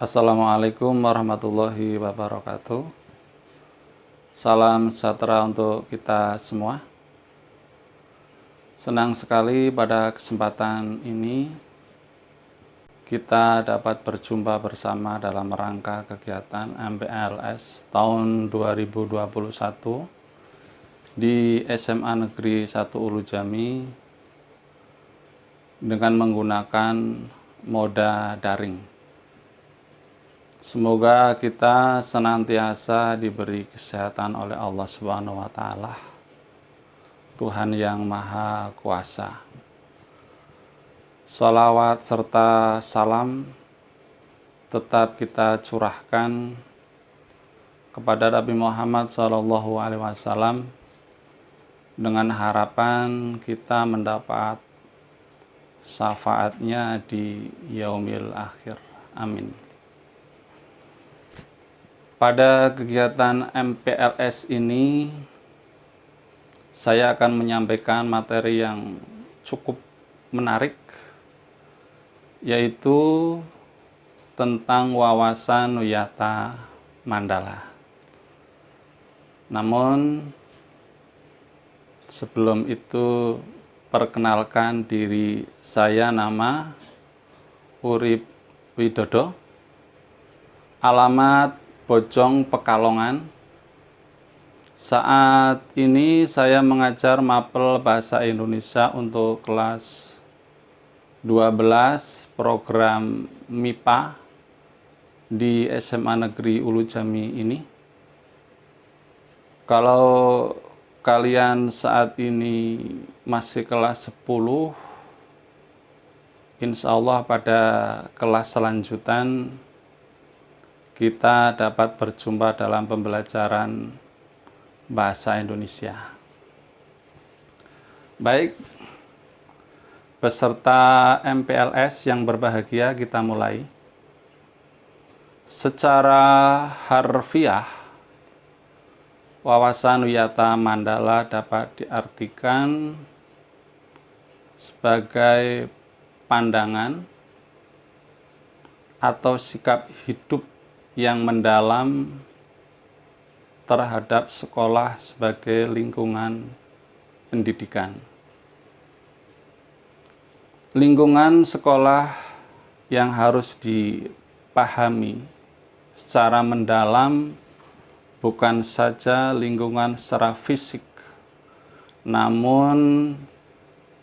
Assalamualaikum warahmatullahi wabarakatuh. Salam sejahtera untuk kita semua. Senang sekali pada kesempatan ini kita dapat berjumpa bersama dalam rangka kegiatan MPLS tahun 2021 di SMA Negeri 1 Ulu Jami dengan menggunakan moda daring. Semoga kita senantiasa diberi kesehatan oleh Allah Subhanahu wa Ta'ala, Tuhan yang Maha Kuasa. Sholawat serta salam tetap kita curahkan kepada Nabi Muhammad SAW dengan harapan kita mendapat syafaatnya di yaumil akhir. Amin. Pada kegiatan MPLS ini, saya akan menyampaikan materi yang cukup menarik, yaitu tentang wawasan Wiyata Mandala. Namun, sebelum itu, perkenalkan diri saya, nama Urip Widodo, alamat Bojong, Pekalongan. Saat ini saya mengajar mapel bahasa Indonesia untuk kelas 12 program MIPA di SMA Negeri Ulu Jami ini. Kalau kalian saat ini masih kelas 10, insya Allah pada kelas selanjutan kita dapat berjumpa dalam pembelajaran bahasa Indonesia. Baik, peserta MPLS yang berbahagia, kita mulai. Secara harfiah, wawasan Wiyata Mandala dapat diartikan sebagai pandangan atau sikap hidup yang mendalam terhadap sekolah sebagai lingkungan pendidikan. Lingkungan sekolah yang harus dipahami secara mendalam bukan saja lingkungan secara fisik, namun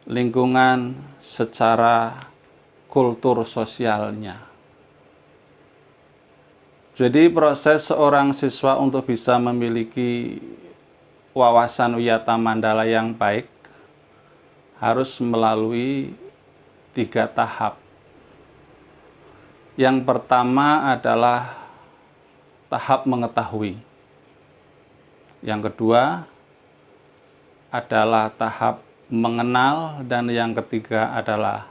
lingkungan secara kultur sosialnya. Jadi proses seorang siswa untuk bisa memiliki wawasan Wiyata Mandala yang baik harus melalui 3 tahap. Yang pertama adalah tahap mengetahui. Yang kedua adalah tahap mengenal, dan yang ketiga adalah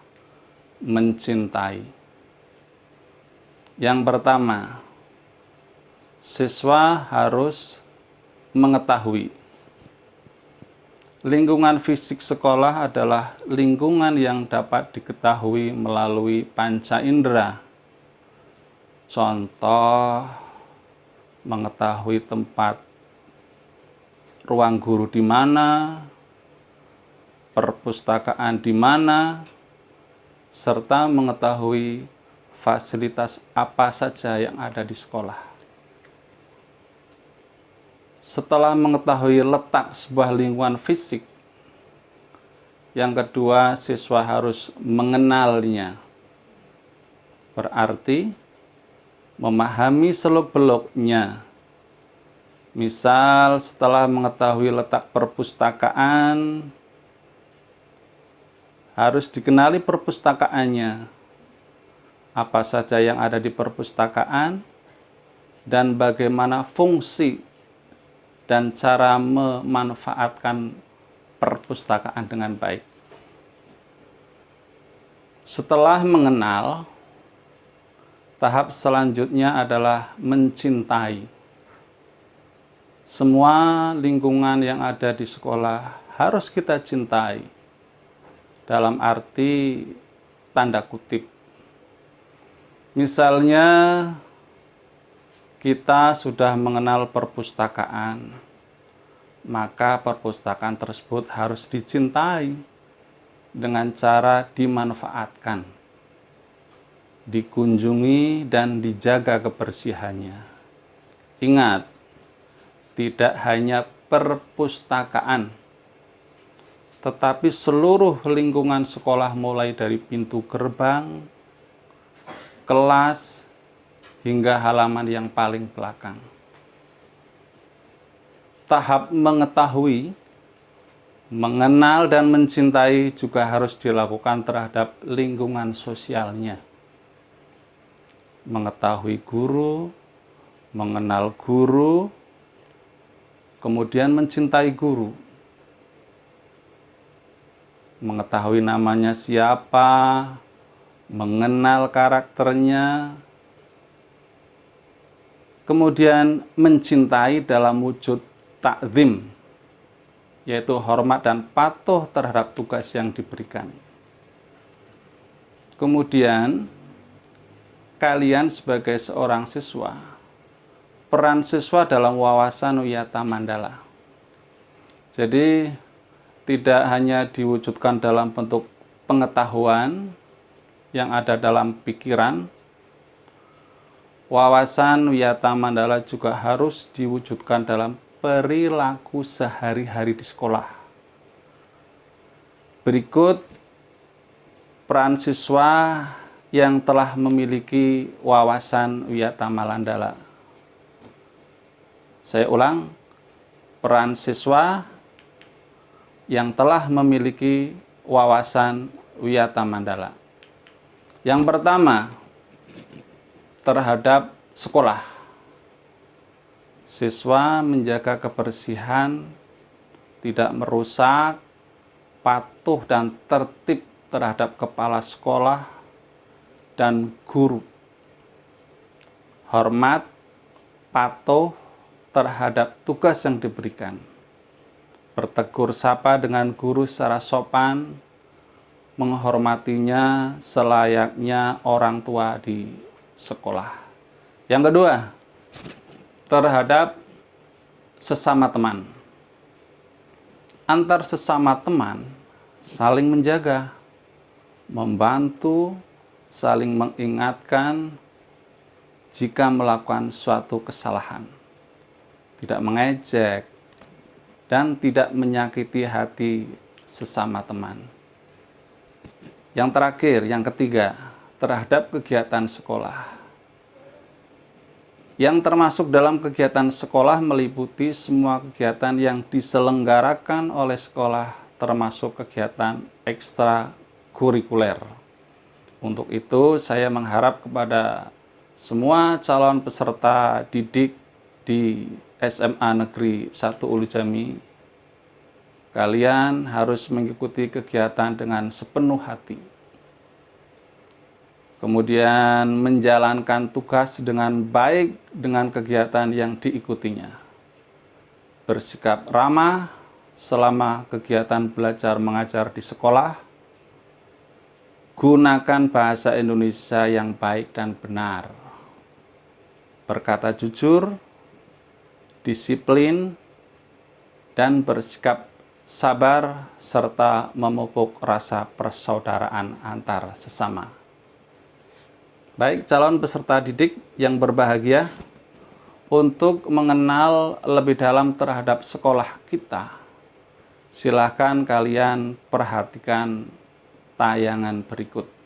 mencintai. Yang pertama, siswa harus mengetahui lingkungan fisik sekolah adalah lingkungan yang dapat diketahui melalui panca indera. Contoh, mengetahui tempat ruang guru di mana, perpustakaan di mana, serta mengetahui fasilitas apa saja yang ada di sekolah. Setelah mengetahui letak sebuah lingkungan fisik, yang kedua siswa harus mengenalnya. Berarti memahami seluk-beluknya. Misal setelah mengetahui letak perpustakaan, harus dikenali perpustakaannya. Apa saja yang ada di perpustakaan dan bagaimana fungsi dan cara memanfaatkan perpustakaan dengan baik. Setelah mengenal, tahap selanjutnya adalah mencintai. Semua lingkungan yang ada di sekolah harus kita cintai. Dalam arti tanda kutip. Misalnya kita sudah mengenal perpustakaan, maka perpustakaan tersebut harus dicintai dengan cara dimanfaatkan, dikunjungi dan dijaga kebersihannya. Ingat, tidak hanya perpustakaan, tetapi seluruh lingkungan sekolah mulai dari pintu gerbang, kelas, hingga halaman yang paling belakang. Tahap mengetahui, mengenal dan mencintai juga harus dilakukan terhadap lingkungan sosialnya. Mengetahui guru, mengenal guru, kemudian mencintai guru. Mengetahui namanya siapa, mengenal karakternya, kemudian mencintai dalam wujud ta'zim, yaitu hormat dan patuh terhadap tugas yang diberikan. Kemudian, kalian sebagai seorang siswa, peran siswa dalam wawasan Wiyata Mandala. Jadi, tidak hanya diwujudkan dalam bentuk pengetahuan yang ada dalam pikiran, wawasan Wiyata Mandala juga harus diwujudkan dalam perilaku sehari-hari di sekolah. Berikut peran siswa yang telah memiliki wawasan Wiyata Mandala. Saya ulang, peran siswa yang telah memiliki wawasan Wiyata Mandala. Yang pertama, terhadap sekolah. Siswa menjaga kebersihan, tidak merusak, patuh dan tertib terhadap kepala sekolah dan guru. Hormat, patuh terhadap tugas yang diberikan. Bertegur sapa dengan guru secara sopan, menghormatinya selayaknya orang tua di sekolah. Yang kedua, terhadap sesama teman. Antar sesama teman saling menjaga, membantu, saling mengingatkan jika melakukan suatu kesalahan. Tidak mengejek dan tidak menyakiti hati sesama teman. Yang terakhir, yang ketiga, terhadap kegiatan sekolah. Yang termasuk dalam kegiatan sekolah meliputi semua kegiatan yang diselenggarakan oleh sekolah, termasuk kegiatan ekstrakurikuler. Untuk itu, saya mengharap kepada semua calon peserta didik di SMA Negeri 1 Ulu Jami, kalian harus mengikuti kegiatan dengan sepenuh hati. Kemudian menjalankan tugas dengan baik dengan kegiatan yang diikutinya. Bersikap ramah selama kegiatan belajar mengajar di sekolah. Gunakan bahasa Indonesia yang baik dan benar. Berkata jujur, disiplin, dan bersikap sabar serta memupuk rasa persaudaraan antar sesama. Baik calon peserta didik yang berbahagia, untuk mengenal lebih dalam terhadap sekolah kita, silahkan kalian perhatikan tayangan berikut.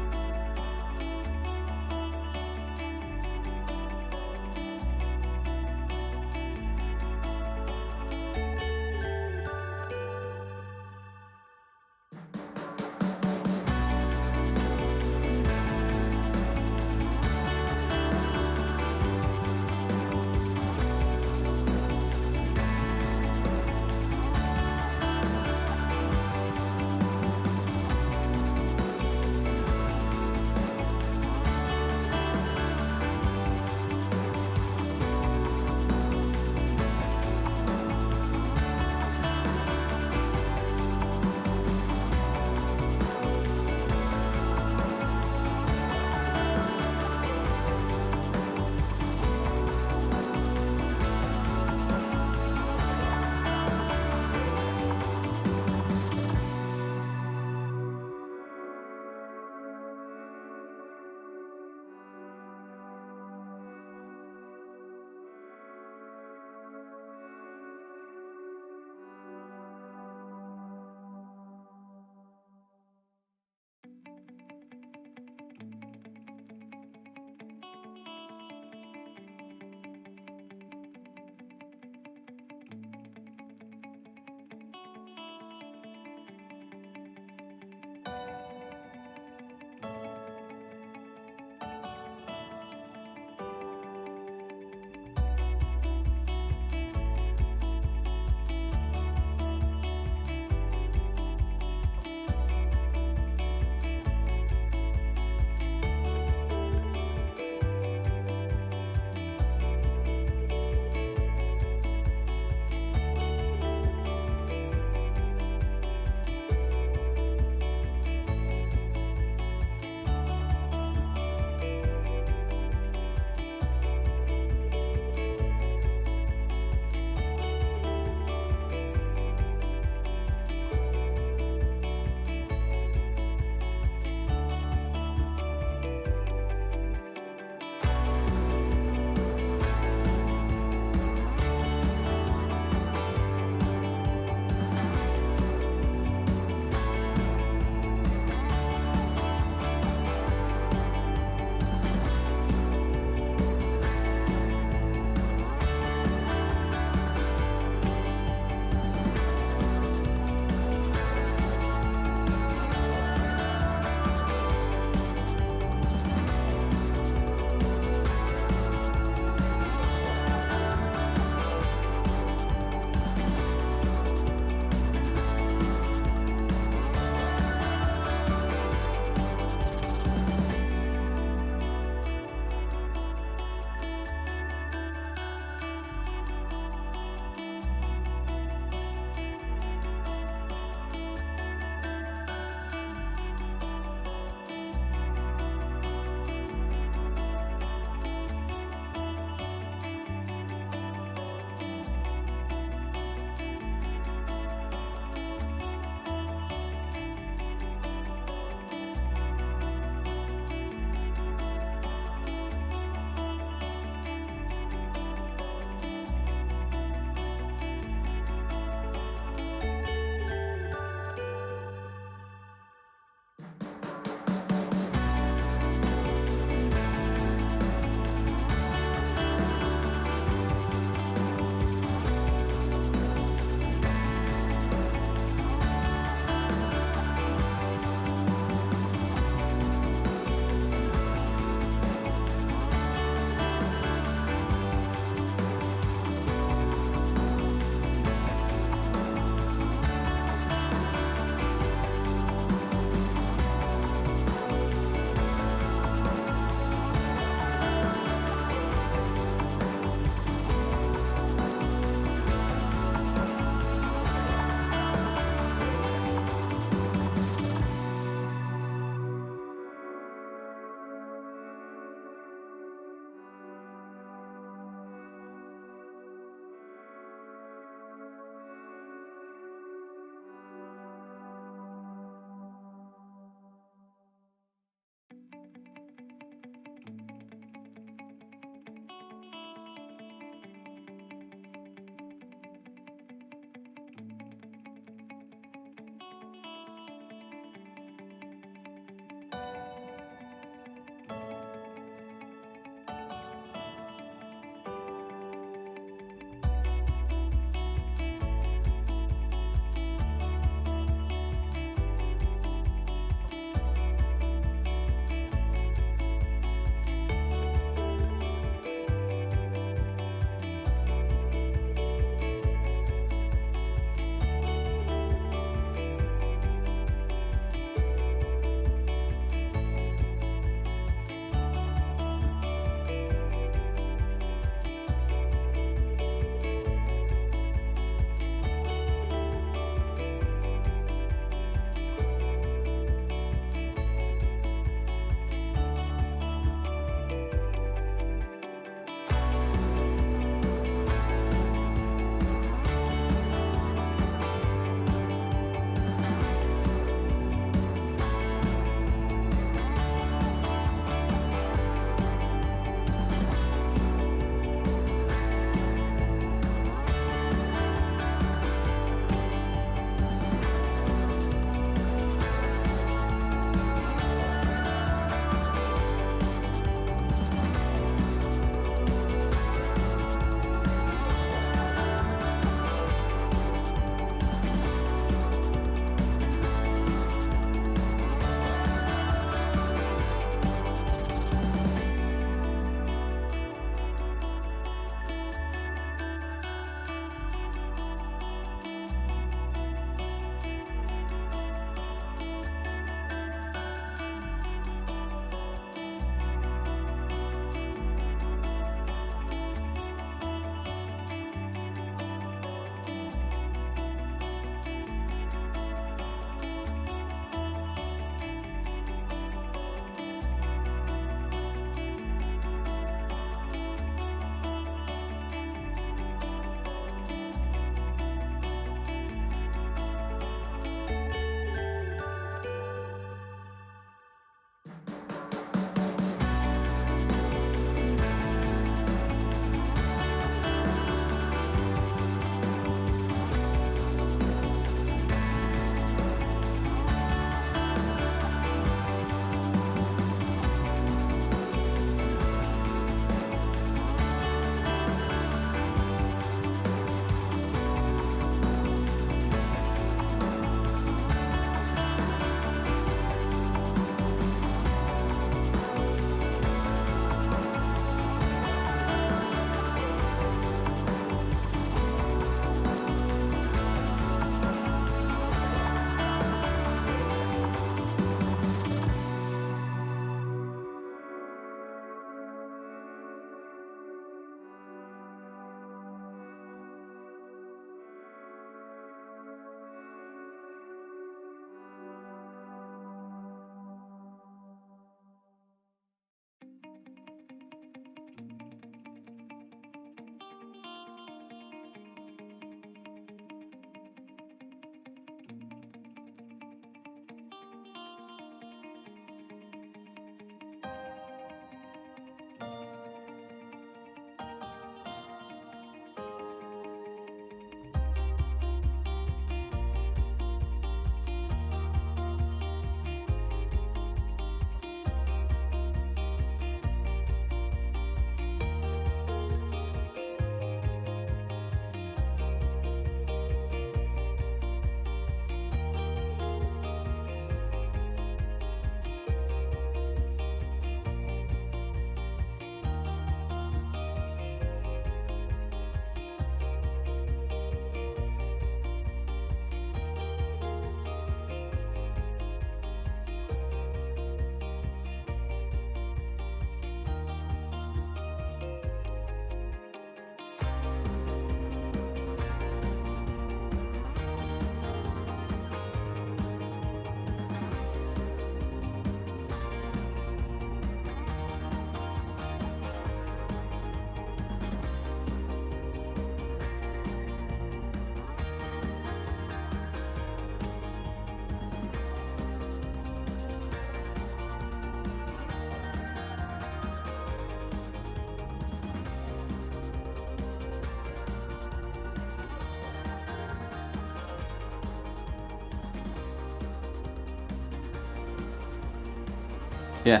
Ya,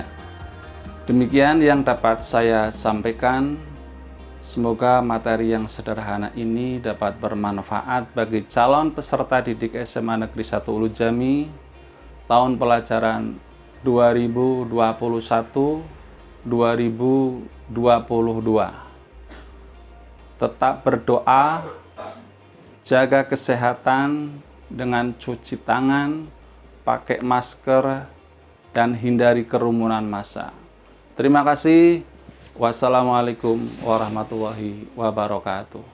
demikian yang dapat saya sampaikan. Semoga materi yang sederhana ini dapat bermanfaat bagi calon peserta didik SMA Negeri 1 Ulu Jami tahun pelajaran 2021-2022. Tetap berdoa, jaga kesehatan dengan cuci tangan, pakai masker, dan hindari kerumunan massa. Terima kasih. Wassalamualaikum warahmatullahi wabarakatuh.